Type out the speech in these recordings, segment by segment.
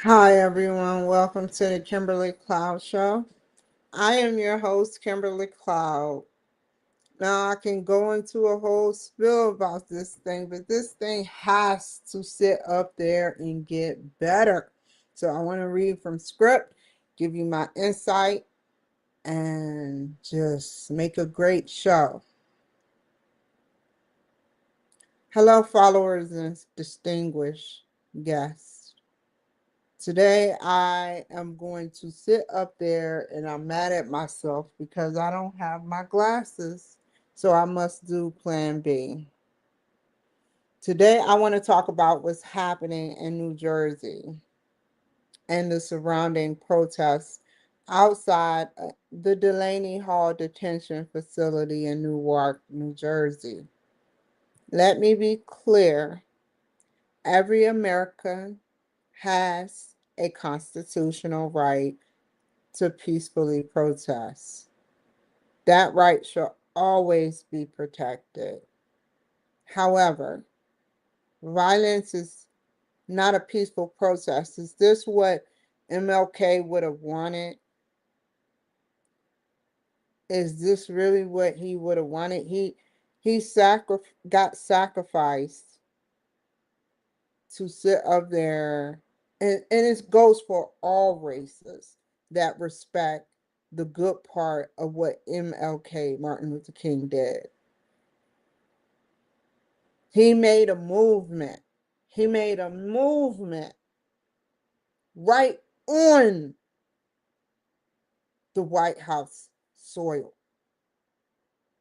Hi, everyone. Welcome to the Kimberly Cloud Show. I am your host, Kimberly Cloud. Now, I can go into a whole spiel about this thing, but this thing has to sit up there and get better. So, I want to read from script, give you my insight, and just make a great show. Hello, followers and distinguished guests. Today, I am going to sit up there and I'm mad at myself because I don't have my glasses. So I must do plan B. Today, I want to talk about what's happening in New Jersey and the surrounding protests outside the Delaney Hall detention facility in Newark, New Jersey. Let me be clear, every American has a constitutional right to peacefully protest. That right shall always be protected. However, violence is not a peaceful protest. Is this what MLK would have wanted? Is this really what he would have wanted? He got sacrificed to sit up there, and it goes for all races that respect the good part of what MLK, Martin Luther King, did. He made a movement. He made a movement right on the White House soil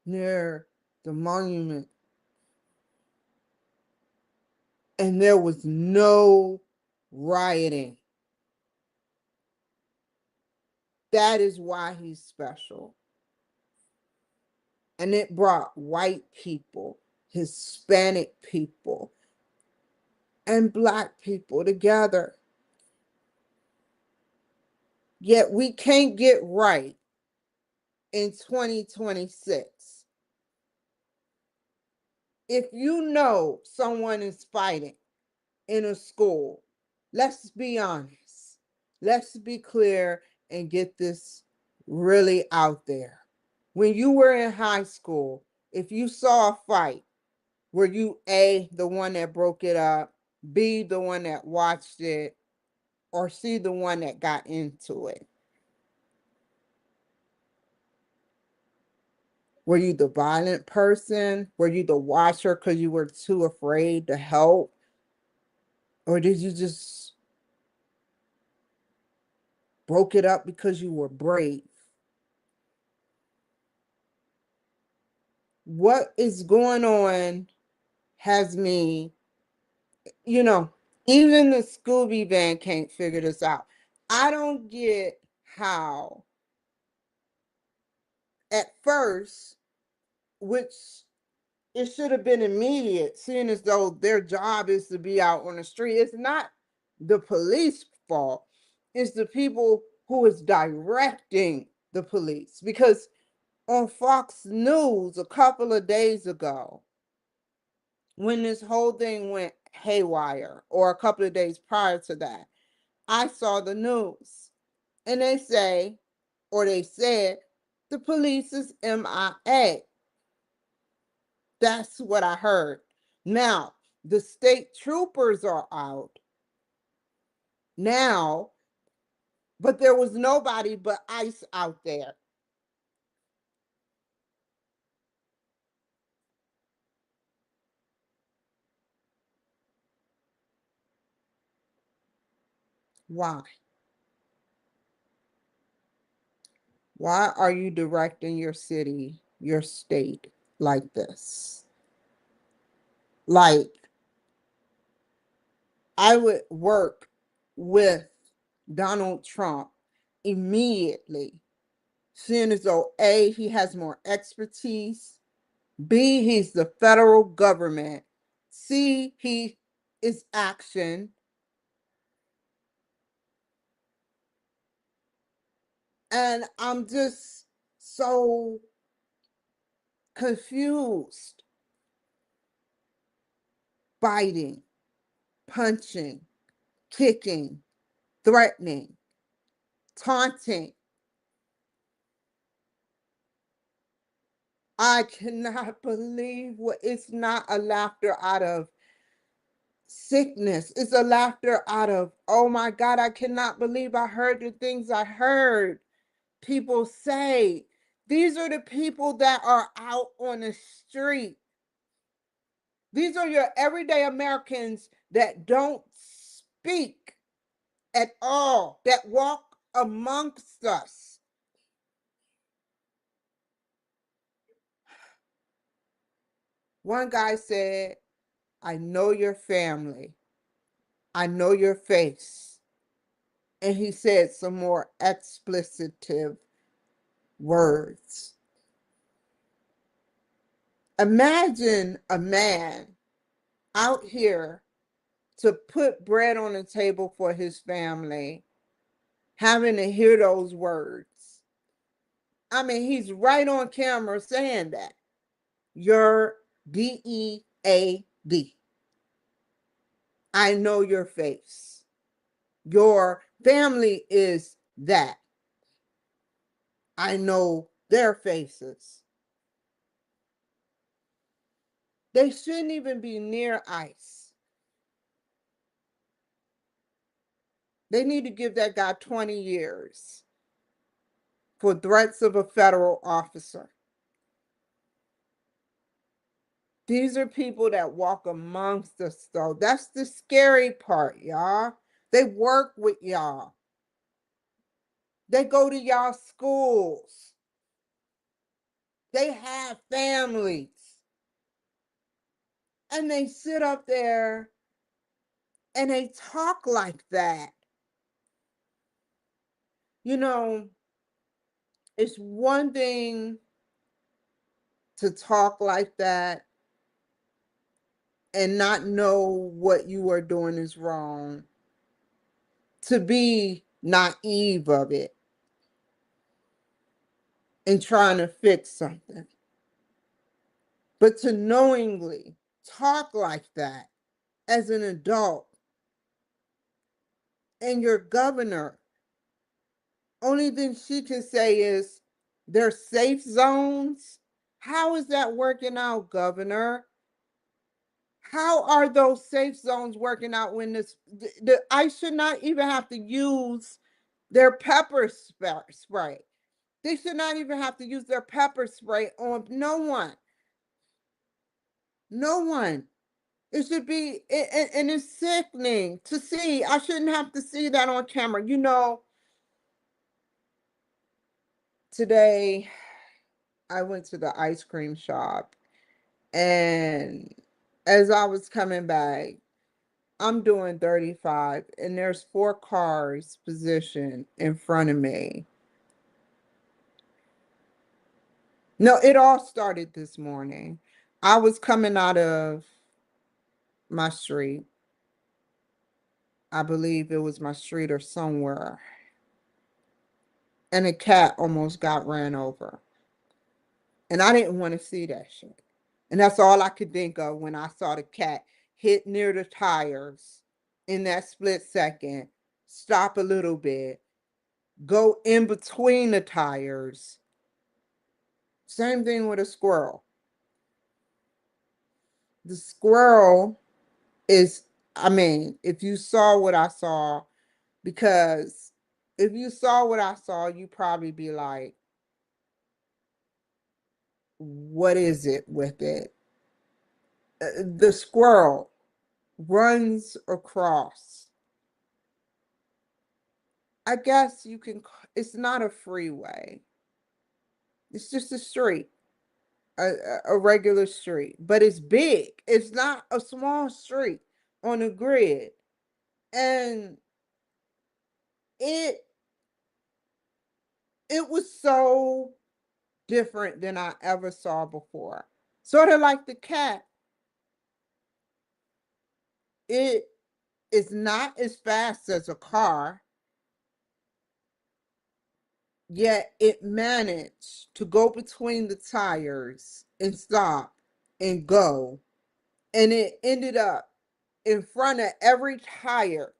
near the monument. And there was no rioting. That is why he's special. And it brought white people, Hispanic people, and Black people together. Yet we can't get right in 2026. If you know someone is fighting in a school, let's be honest. Let's be clear and get this really out there. When you were in high school, if you saw a fight, were you A, the one that broke it up, B, the one that watched it, or C, the one that got into it? Were you the violent person? Were you the watcher because you were too afraid to help? Or did you just broke it up because you were brave? What is going on has me, you know, even the Scooby Van can't figure this out. I don't get how, at first, which it should have been immediate, seeing as though their job is to be out on the street. It's not the police fault. It's the people who is directing the police. Because on Fox News a couple of days ago, when this whole thing went haywire, or a couple of days prior to that, I saw the news. And they say, or they said, the police is MIA. That's what I heard. Now, the state troopers are out now, but there was nobody but ICE out there. Why? Why are you directing your city, your state like this? Like, I would work with Donald Trump immediately, seeing as though A, he has more expertise, B, he's the federal government, C, he is action, and I'm just so confused. Biting, punching, kicking, threatening, taunting. I cannot believe what it's not a laughter out of sickness. It's a laughter out of, oh my God, I cannot believe I heard the things I heard people say. These are the people that are out on the street. These are your everyday Americans that don't speak at all, that walk amongst us. One guy said, I know your family. I know your face. And he said some more explicitive words. Imagine a man out here to put bread on the table for his family, having to hear those words. I mean, he's right on camera saying that. You're DEAD. I know your face. Your family is that. I know their faces. They shouldn't even be near ICE. They need to give that guy 20 years for threats of a federal officer. These are people that walk amongst us, though. That's the scary part, y'all. They work with y'all. They go to y'all schools. They have families. And they sit up there and they talk like that. You know, it's one thing to talk like that and not know what you are doing is wrong, to be naive of it and trying to fix something. But to knowingly talk like that as an adult, and your governor, only thing she can say is there's safe zones. How is that working out, Governor? How are those safe zones working out when I should not even have to use their pepper spray? They should not even have to use their pepper spray on no one. No one. It should be, and it's sickening to see. I shouldn't have to see that on camera. You know, today I went to the ice cream shop, and as I was coming back, I'm doing 35, and there's 4 cars positioned in front of me. No, it all started this morning. I was coming out of my street. I believe it was my street or somewhere. And a cat almost got ran over. And I didn't want to see that shit. And that's all I could think of when I saw the cat hit near the tires in that split second, stop a little bit, go in between the tires. Same thing with a squirrel. The squirrel is, I mean, if you saw what I saw, because if you saw what I saw, you probably be like, what is it with it? The squirrel runs across. I guess you can, it's not a freeway. It's just a street, a regular street, but it's big. It's not a small street on a grid. And it it was so different than I ever saw before. Sort of like the cat. It is not as fast as a car, yet it managed to go between the tires and stop and go. And it ended up in front of every tire.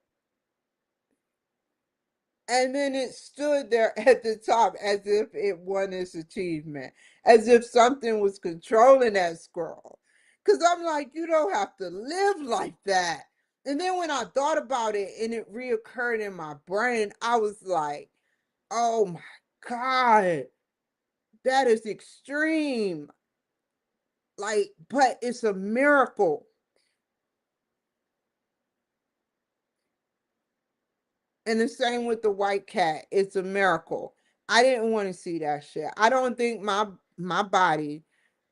And then it stood there at the top as if it won its achievement, as if something was controlling that scroll. Because I'm like, you don't have to live like that. And then when I thought about it and it reoccurred in my brain, I was like, oh my God, that is extreme. Like, but it's a miracle. And the same with the white cat. It's a miracle. I didn't want to see that shit. I don't think my body,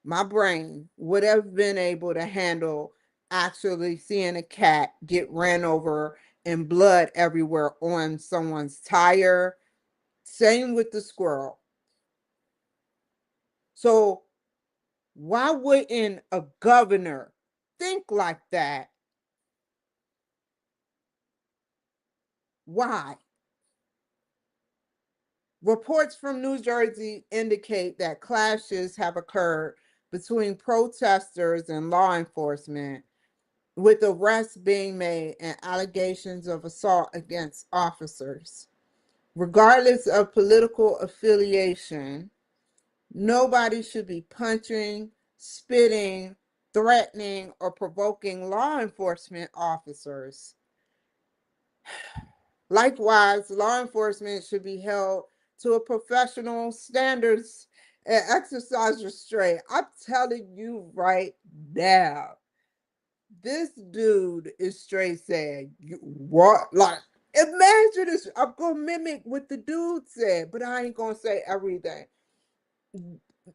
my brain would have been able to handle actually seeing a cat get ran over and blood everywhere on someone's tire. Same with the squirrel. So why wouldn't a governor think like that? Why? Reports from New Jersey indicate that clashes have occurred between protesters and law enforcement, with arrests being made and allegations of assault against officers. Regardless of political affiliation, nobody should be punching, spitting, threatening, or provoking law enforcement officers. Likewise, law enforcement should be held to a professional standards and exercise restraint. I'm telling you right now, this dude is straight saying, you what? Like, imagine this. I'm gonna mimic what the dude said, but I ain't gonna say everything.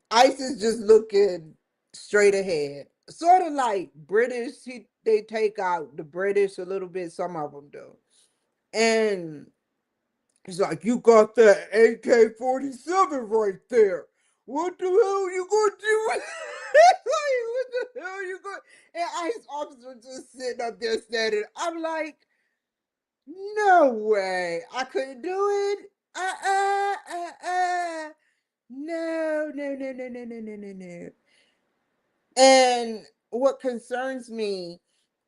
Ice is just looking straight ahead. Sort of like British, they take out the British a little bit, some of them do. And he's like, you got that AK-47 right there. What the hell you gonna do with it? Like, what the hell you gonna? And ICE officer just sitting up there standing. I'm like, no way, I couldn't do it. No, no, no, no, no, no, no, no, no. And what concerns me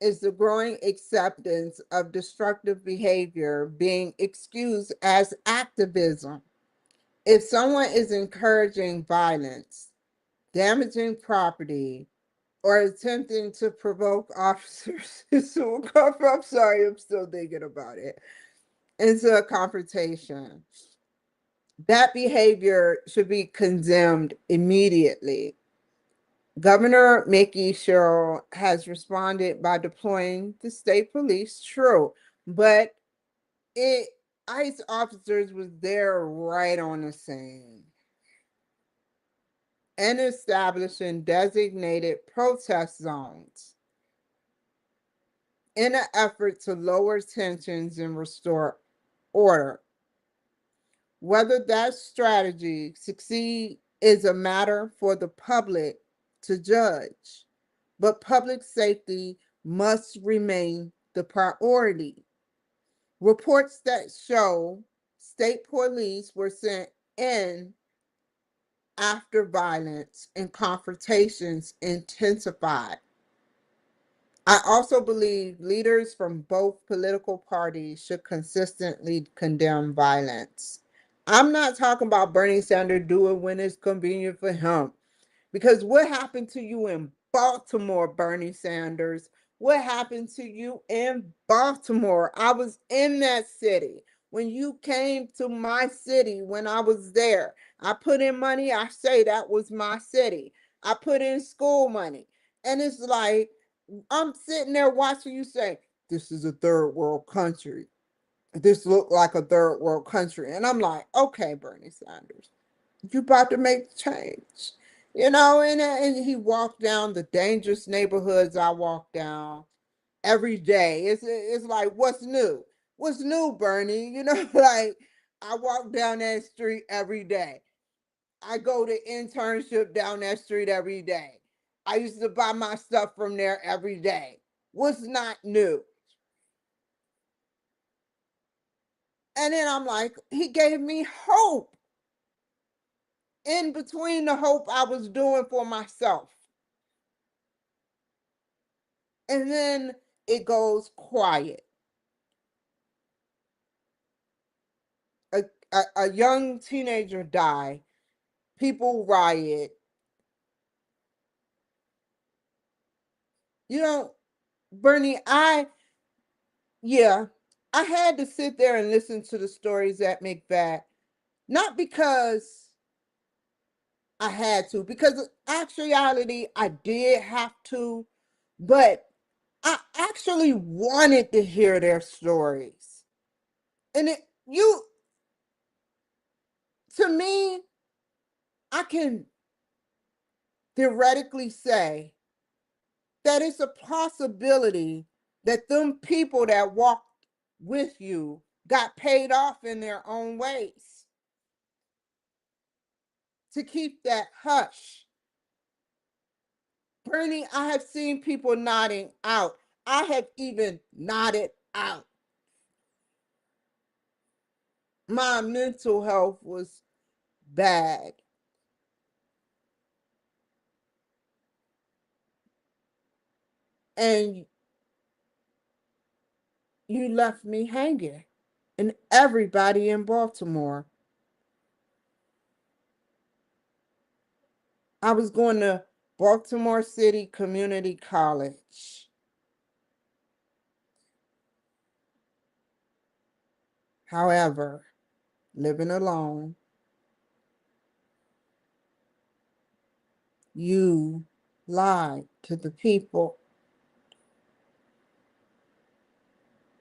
is the growing acceptance of destructive behavior being excused as activism. If someone is encouraging violence, damaging property, or attempting to provoke officers I'm sorry, I'm still thinking about it, into a confrontation, that behavior should be condemned immediately. Governor Mickey Sherrill has responded by deploying the state police, true, but it ICE officers was there right on the scene and establishing designated protest zones in an effort to lower tensions and restore order. Whether that strategy succeed is a matter for the public to judge, but public safety must remain the priority. Reports that show state police were sent in after violence and confrontations intensified. I also believe leaders from both political parties should consistently condemn violence. I'm not talking about Bernie Sanders doing when it's convenient for him. Because what happened to you in Baltimore, Bernie Sanders? What happened to you in Baltimore? I was in that city. When you came to my city, when I was there, I put in money. I say that was my city. I put in school money. And it's like, I'm sitting there watching you say, this is a third world country. This looked like a third world country. And I'm like, okay, Bernie Sanders, you about to make change. And he walked down the dangerous neighborhoods I walk down every day. It's like, what's new? What's new, Bernie? Like, I walk down that street every day. I go to internship down that street every day. I used to buy my stuff from there every day. What's not new? And then I'm like, he gave me hope in between the hope I was doing for myself. And then it goes quiet. a young teenager die, people riot. You know, Bernie, yeah, I had to sit there and listen to the stories at McVat, not because I had to, because in actuality, I did have to, but I actually wanted to hear their stories. And to me, I can theoretically say that it's a possibility that them people that walked with you got paid off in their own ways to keep that hush. Bernie, I have seen people nodding out. I have even nodded out. My mental health was bad. And you left me hanging. And everybody in Baltimore. I was going to Baltimore City Community College. However, living alone, you lied to the people.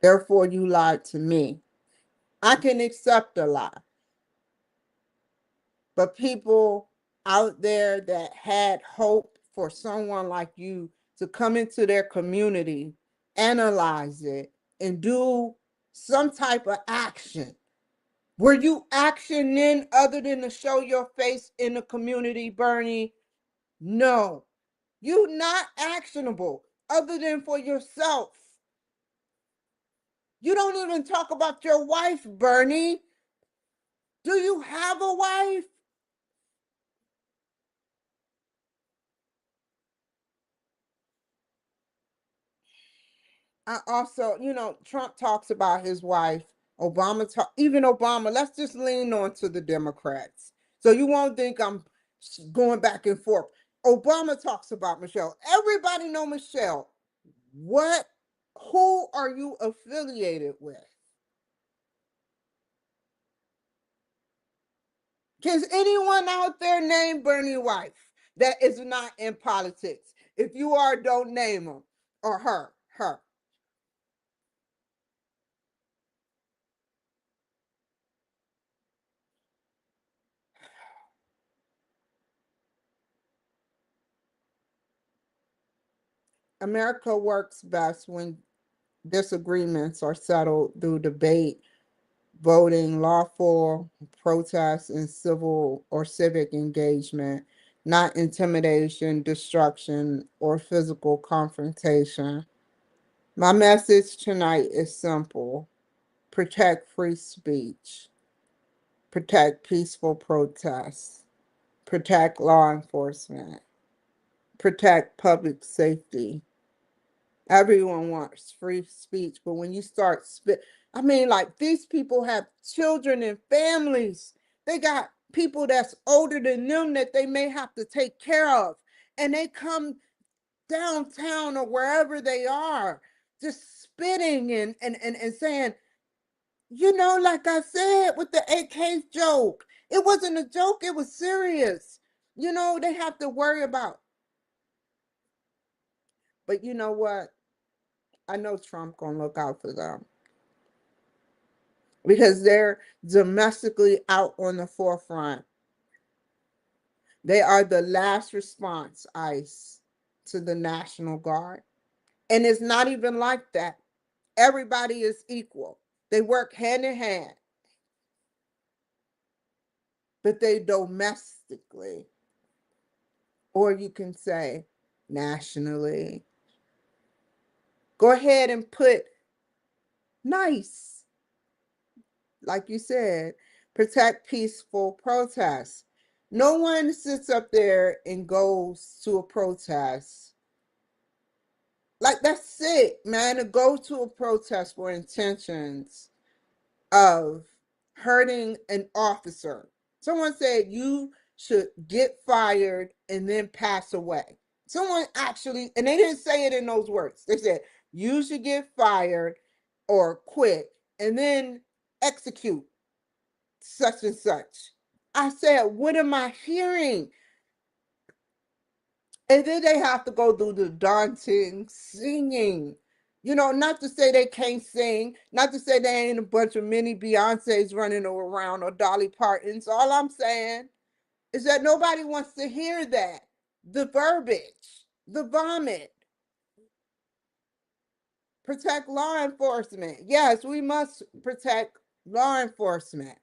Therefore, you lied to me. I can accept a lie. But people out there that had hope for someone like you to come into their community, analyze it, and do some type of action. Were you actioning other than to show your face in the community, Bernie? No. You not actionable other than for yourself. You don't even talk about your wife, Bernie. Do you have a wife? I also, Trump talks about his wife. Even Obama. Let's just lean on to the Democrats. So you won't think I'm going back and forth. Obama talks about Michelle. Everybody know Michelle. What? Who are you affiliated with? Can anyone out there name Bernie wife that is not in politics? If you are, don't name him or her. Her. America works best when disagreements are settled through debate, voting, lawful protest, and civil or civic engagement, not intimidation, destruction, or physical confrontation. My message tonight is simple: protect free speech, protect peaceful protests, protect law enforcement, protect public safety. Everyone wants free speech, but when you start I mean, like, these people have children and families. They got people that's older than them that they may have to take care of. And they come downtown or wherever they are, just spitting and saying, like I said with the AK joke, it wasn't a joke, it was serious. They have to worry about. But you know what? I know Trump gonna look out for them because they're domestically out on the forefront. They are the last response, ICE, to the National Guard. And it's not even like that. Everybody is equal. They work hand in hand, but they domestically, or you can say nationally. Go ahead and put nice, like you said, protect peaceful protests. No one sits up there and goes to a protest. Like, that's it, man. To go to a protest for intentions of hurting an officer. Someone said you should get fired and then pass away. Someone actually, and they didn't say it in those words. They said you should get fired or quit and then execute such and such. I said, what am I hearing? And then they have to go through the daunting singing. You know, not to say they can't sing, not to say they ain't a bunch of mini Beyoncés running around or Dolly Partons. All I'm saying is that nobody wants to hear that. The verbiage, the vomit. Protect law enforcement. Yes, we must protect law enforcement.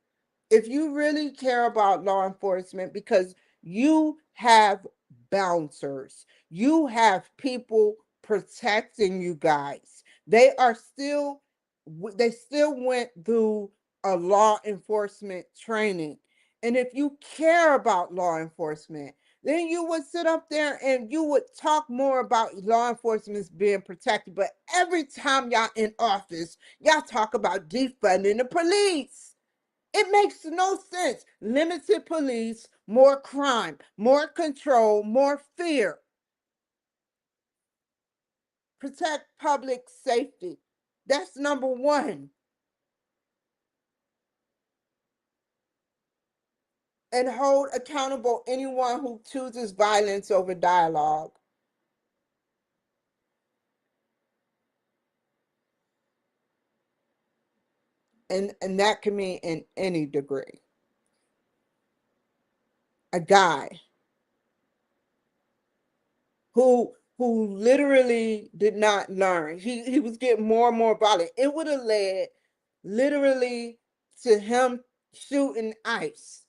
If you really care about law enforcement, because you have bouncers, you have people protecting you guys. They still went through a law enforcement training. And if you care about law enforcement, then you would sit up there and you would talk more about law enforcement being protected. But every time y'all in office, y'all talk about defunding the police. It makes no sense. Limited police, more crime, more control, more fear. Protect public safety. That's number one. And hold accountable anyone who chooses violence over dialogue. And that can mean in any degree. A guy who literally did not learn. He was getting more and more violent. It would have led literally to him shooting ICE.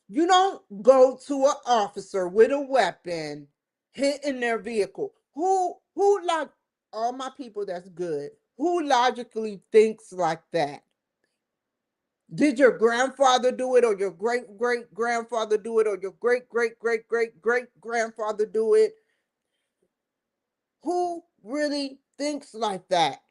You don't go to an officer with a weapon hitting their vehicle. Who like all my people that's good? Who logically thinks like that? Did your grandfather do it, or your great great grandfather do it, or your great great great great great grandfather do it? Who really thinks like that?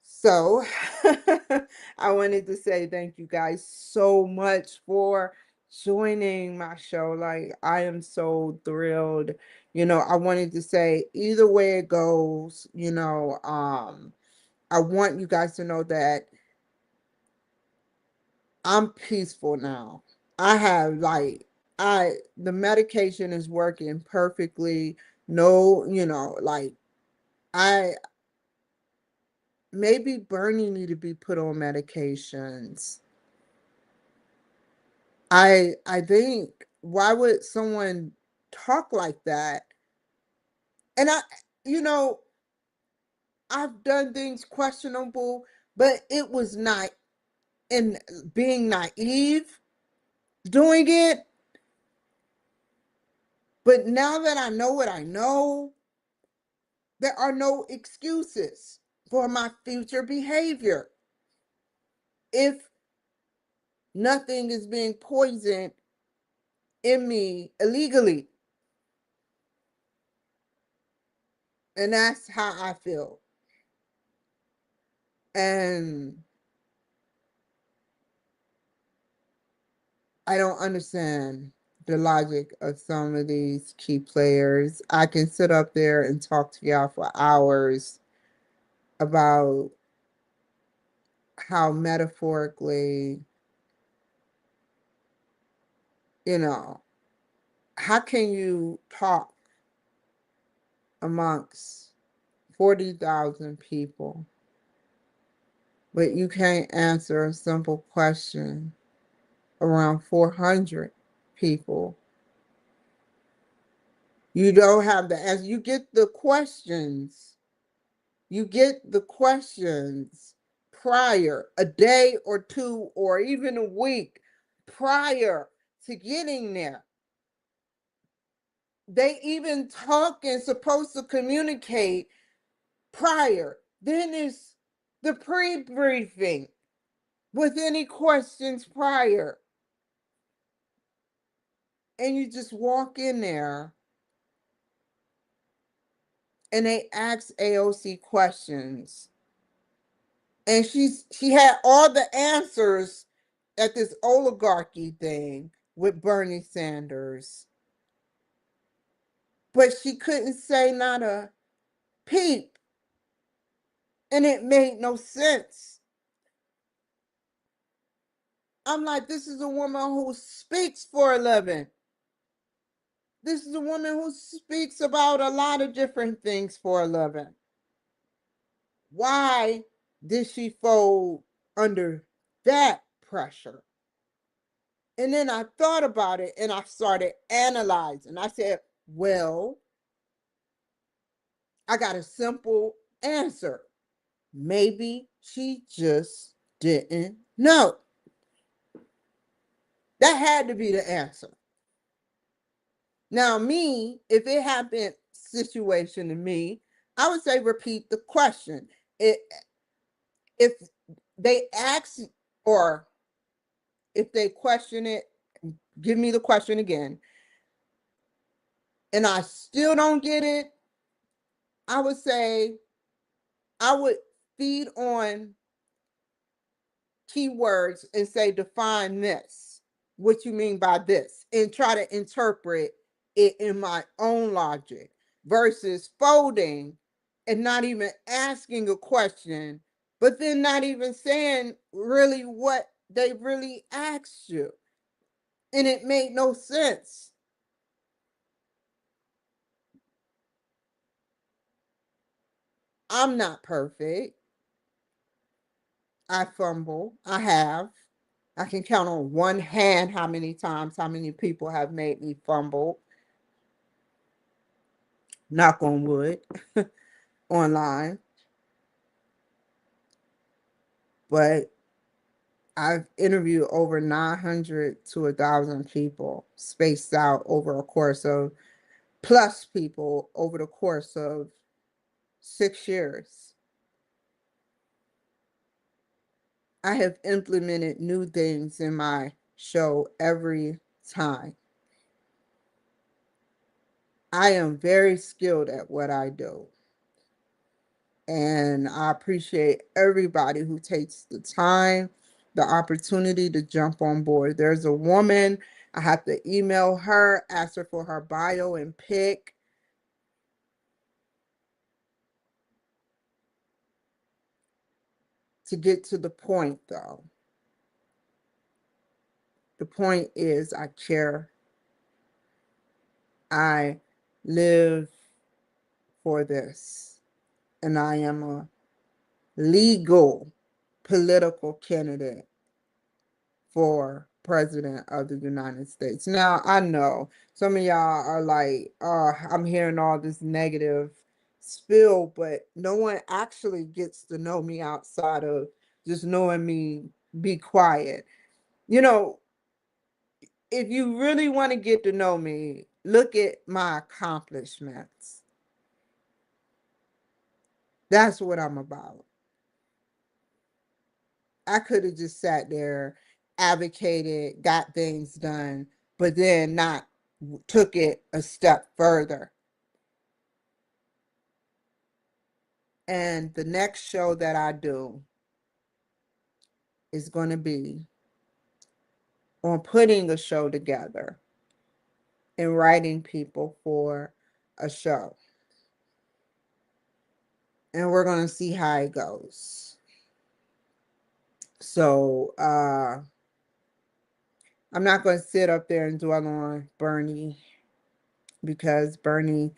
So I wanted to say thank you guys so much for joining my show. Like, I am so thrilled. I wanted to say either way it goes, I want you guys to know that I'm peaceful now. I have like I the medication is working perfectly. No, like I maybe Bernie need to be put on medications. I think, why would someone talk like that? And you know, I've done things questionable, but it was not in being naive doing it. But now that I know what I know, there are no excuses for my future behavior. If nothing is being poisoned in me illegally. And that's how I feel. And I don't understand the logic of some of these key players. I can sit up there and talk to y'all for hours about how metaphorically, you know, how can you talk amongst 40,000 people, but you can't answer a simple question around 400 people? You don't have the answer. You get the questions prior, a day or two, or even a week prior to getting there. They even talk and supposed to communicate prior. Then it's the pre-briefing with any questions prior. and you just walk in there and they ask AOC questions, and she had all the answers at this oligarchy thing with Bernie Sanders, but she couldn't say not a peep, and it made no sense. I'm like, this is a woman who speaks for a living. This is a woman who speaks about a lot of different things for a living. Why did she fold under that pressure? And then I thought about it and I started analyzing. I said, well, I got a simple answer. Maybe she just didn't know. That had to be the answer. Now, me, if it happened situation to me, I would say repeat the question. If they ask, or if they question it, give me the question again, and I still don't get it, I would say I would feed on keywords and say, define this. What you mean by this? And try to interpret it in my own logic versus folding and not even asking a question, but then not even saying really what they really asked you. And it made no sense. I'm not perfect. I fumble. I have. I can count on one hand how many times, how many people have made me fumble. Knock on wood, online. But I've interviewed over 900 to 1,000 people spaced out over a course of plus people over the course of 6 years. I have implemented new things in my show every time. I am very skilled at what I do. And I appreciate everybody who takes the time, the opportunity to jump on board. There's a woman, I have to email her, ask her for her bio and pick. To get to the point, though, the point is I care. I live for this, and I am a legal political candidate for president of the United States. Now, I know some of y'all are like, I'm hearing all this negative spill, but no one actually gets to know me outside of just knowing me be quiet. You know, if you really want to get to know me, look at my accomplishments. That's what I'm about. I could have just sat there, advocated, got things done, but then not took it a step further. And the next show that I do is going to be on putting a show together and writing people for a show. And we're going to see how it goes. So, I'm not going to sit up there and dwell on Bernie, because Bernie,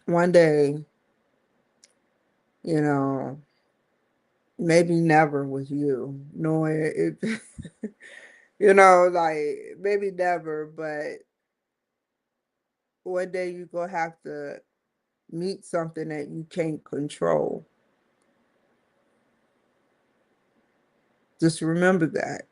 one day, you know, maybe never with you, knowing it, like maybe never, but one day you're going to have to meet something that you can't control. Just remember that.